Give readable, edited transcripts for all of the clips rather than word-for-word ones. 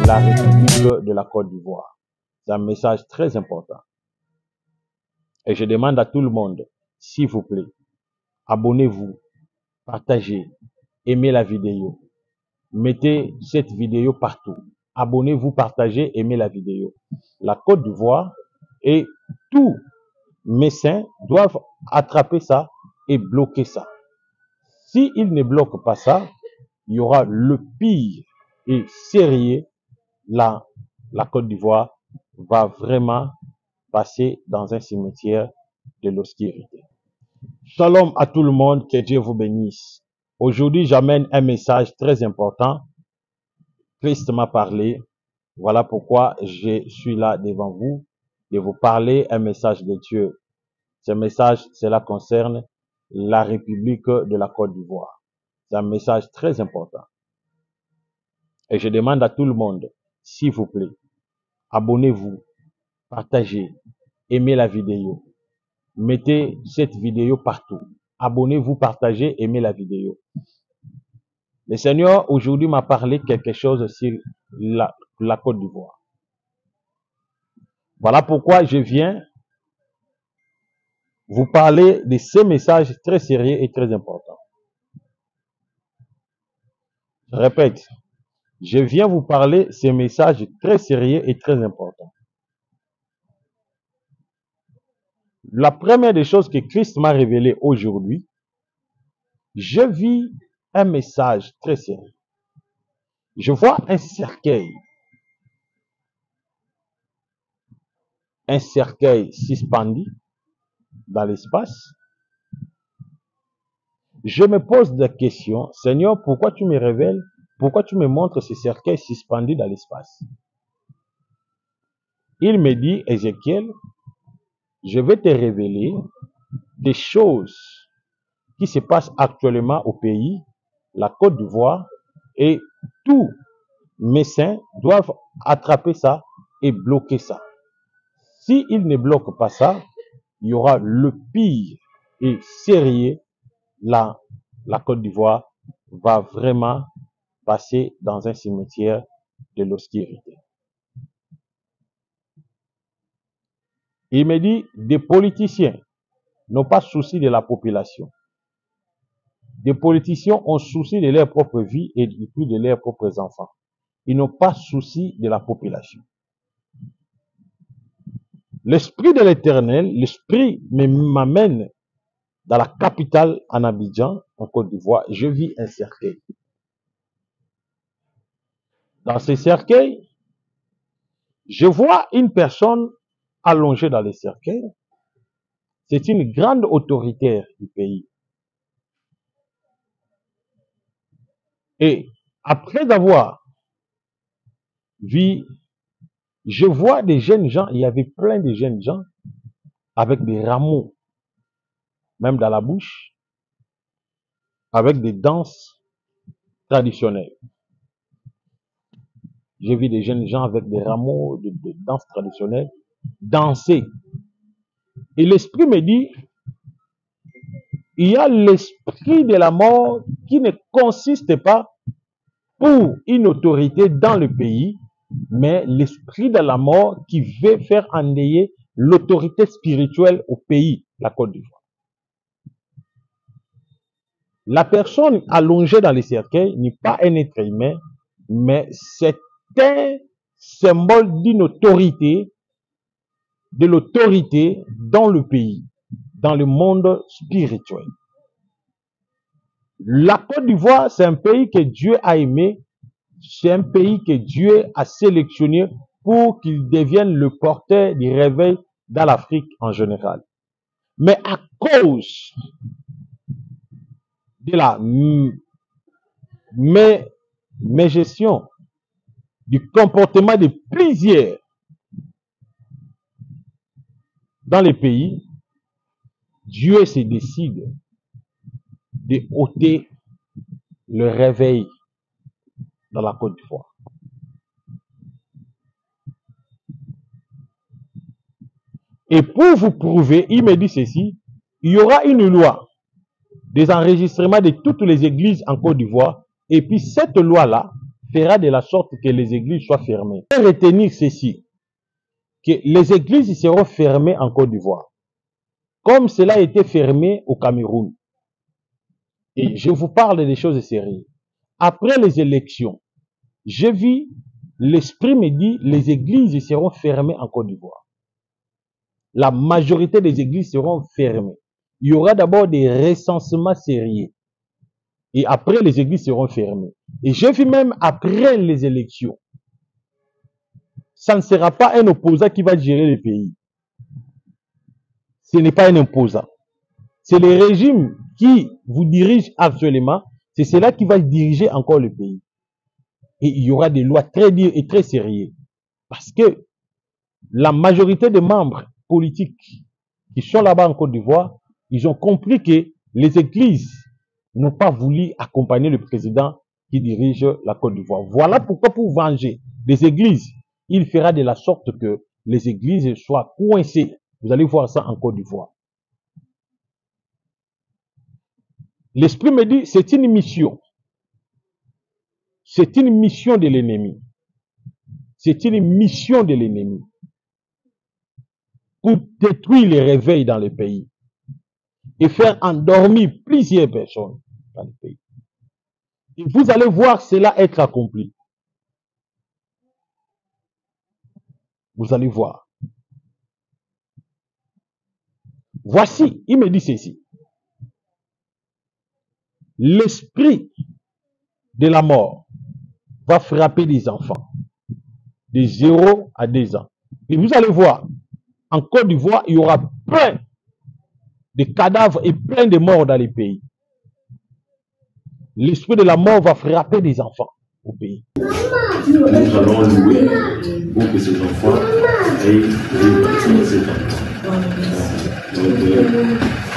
la République de la Côte d'Ivoire. C'est un message très important. Et je demande à tout le monde, s'il vous plaît, abonnez-vous, partagez, aimez la vidéo. Mettez cette vidéo partout. Abonnez-vous, partagez, aimez la vidéo. La Côte d'Ivoire et tous médecins doivent attraper ça et bloquer ça. S'ils ne bloquent pas ça, il y aura le pire et sérieux. La Côte d'Ivoire va vraiment passer dans un cimetière de l'austérité. Shalom à tout le monde, que Dieu vous bénisse. Aujourd'hui, j'amène un message très important. Christ m'a parlé. Voilà pourquoi je suis là devant vous de vous parler un message de Dieu. Ce message, cela concerne la République de la Côte d'Ivoire. C'est un message très important. Et je demande à tout le monde, s'il vous plaît, abonnez-vous, partagez, aimez la vidéo. Mettez cette vidéo partout. Abonnez-vous, partagez, aimez la vidéo. Le Seigneur aujourd'hui m'a parlé quelque chose sur la Côte d'Ivoire. Voilà pourquoi je viens vous parler de ces messages très sérieux et très importants. Je répète, je viens vous parler de ces messages très sérieux et très importants. La première des choses que Christ m'a révélé aujourd'hui, je vis un message très sérieux. Je vois un cercueil suspendu dans l'espace. Je me pose des questions. Seigneur, pourquoi tu me révèles, pourquoi tu me montres ce cercueil suspendu dans l'espace? Il me dit, Ézéchiel, je vais te révéler des choses qui se passent actuellement au pays, la Côte d'Ivoire, et tous médecins doivent attraper ça et bloquer ça. S'ils ne bloquent pas ça, il y aura le pire et sérieux. La Côte d'Ivoire va vraiment passer dans un cimetière de l'austérité. Il me dit, des politiciens n'ont pas souci de la population. Des politiciens ont souci de leur propre vie et de leurs propres enfants. Ils n'ont pas souci de la population. L'Esprit de l'Éternel, l'Esprit m'amène dans la capitale, en Abidjan, en Côte d'Ivoire. Je vis un cercueil. Dans ce cercueil, je vois une personne allongée dans le cercueil. C'est une grande autoritaire du pays. Et après avoir vu, je vois des jeunes gens, il y avait plein de jeunes gens avec des rameaux, même dans la bouche, avec des danses traditionnelles. J'ai vu des jeunes gens avec des rameaux, de danses traditionnelles, danser. Et l'esprit me dit, il y a l'esprit de la mort qui ne consiste pas pour une autorité dans le pays, mais l'esprit de la mort qui veut faire endeuiller l'autorité spirituelle au pays, la Côte d'Ivoire. La personne allongée dans le cercueil n'est pas un être humain, mais c'est un symbole d'une autorité, de l'autorité dans le pays, dans le monde spirituel. La Côte d'Ivoire, c'est un pays que Dieu a aimé, c'est un pays que Dieu a sélectionné pour qu'il devienne le porteur du réveil dans l'Afrique en général. Mais à cause de la mégestion, du comportement de plusieurs dans les pays, Dieu se décide de ôter le réveil dans la Côte d'Ivoire. Et pour vous prouver, il me dit ceci, il y aura une loi des enregistrements de toutes les églises en Côte d'Ivoire Et puis cette loi-là fera de la sorte que les églises soient fermées. Et retenir ceci, que les églises seront fermées en Côte d'Ivoire, comme cela a été fermé au Cameroun. Et je vous parle des choses sérieuses. Après les élections, j'ai vu, l'esprit me dit, les églises seront fermées en Côte d'Ivoire. La majorité des églises seront fermées. Il y aura d'abord des recensements sérieux. Et après, les églises seront fermées. Et j'ai vu même après les élections, ça ne sera pas un opposant qui va gérer le pays. Ce n'est pas un opposant. C'est le régime qui vous dirige actuellement. C'est cela qui va diriger encore le pays. Et il y aura des lois très dures et très sérieuses. Parce que la majorité des membres politiques qui sont là-bas en Côte d'Ivoire, ils ont compris que les églises n'ont pas voulu accompagner le président qui dirige la Côte d'Ivoire. Voilà pourquoi, pour venger les églises, il fera de la sorte que les églises soient coincées. Vous allez voir ça en Côte d'Ivoire. L'esprit me dit, c'est une mission. C'est une mission de l'ennemi. C'est une mission de l'ennemi pour détruire les réveils dans le pays et faire endormir plusieurs personnes dans le pays. Et vous allez voir cela être accompli. Vous allez voir. Voici, il me dit ceci. L'esprit de la mort va frapper des enfants de 0 à 2 ans. Et vous allez voir, en Côte d'Ivoire, il y aura plein de cadavres et plein de morts dans les pays. L'esprit de la mort va frapper des enfants au pays. Nous allons louer pour que ces enfants aient ces enfants. Donc,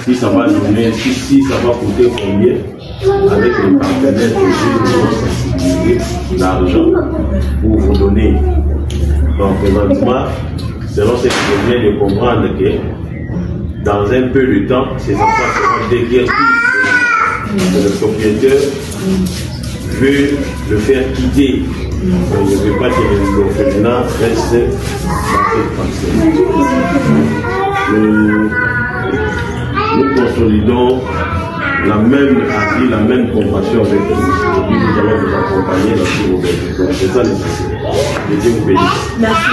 si ça va donner, si ça va coûter combien, avec les partenaires que j'ai l'argent pour vous donner. Donc, présentement, selon ce que je viens de comprendre, que dans un peu de temps, ces enfants seront déguerpis. Le propriétaire veut le faire quitter. Donc, je ne veux pas que l'orphelinat reste dans cette parcelle. Nous consolidons la même avis, la même compassion avec vous. Et puis nous allons vous accompagner dans ce moment. C'est ça l'essentiel. Que Dieu vous bénisse. Merci.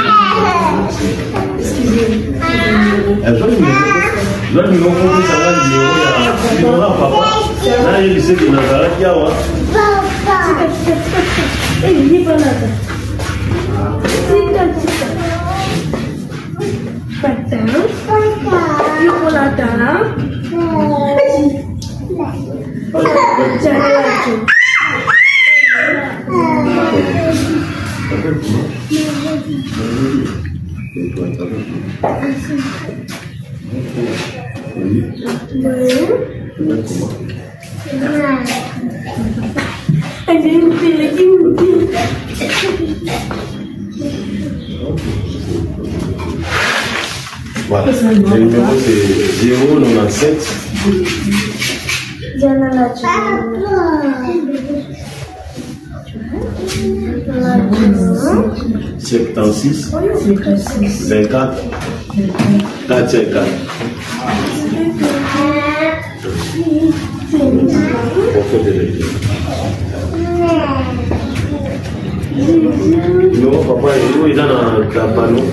Voilà, le numéro c'est 097 76 24 454. Non, papa, il est dans ta panneau.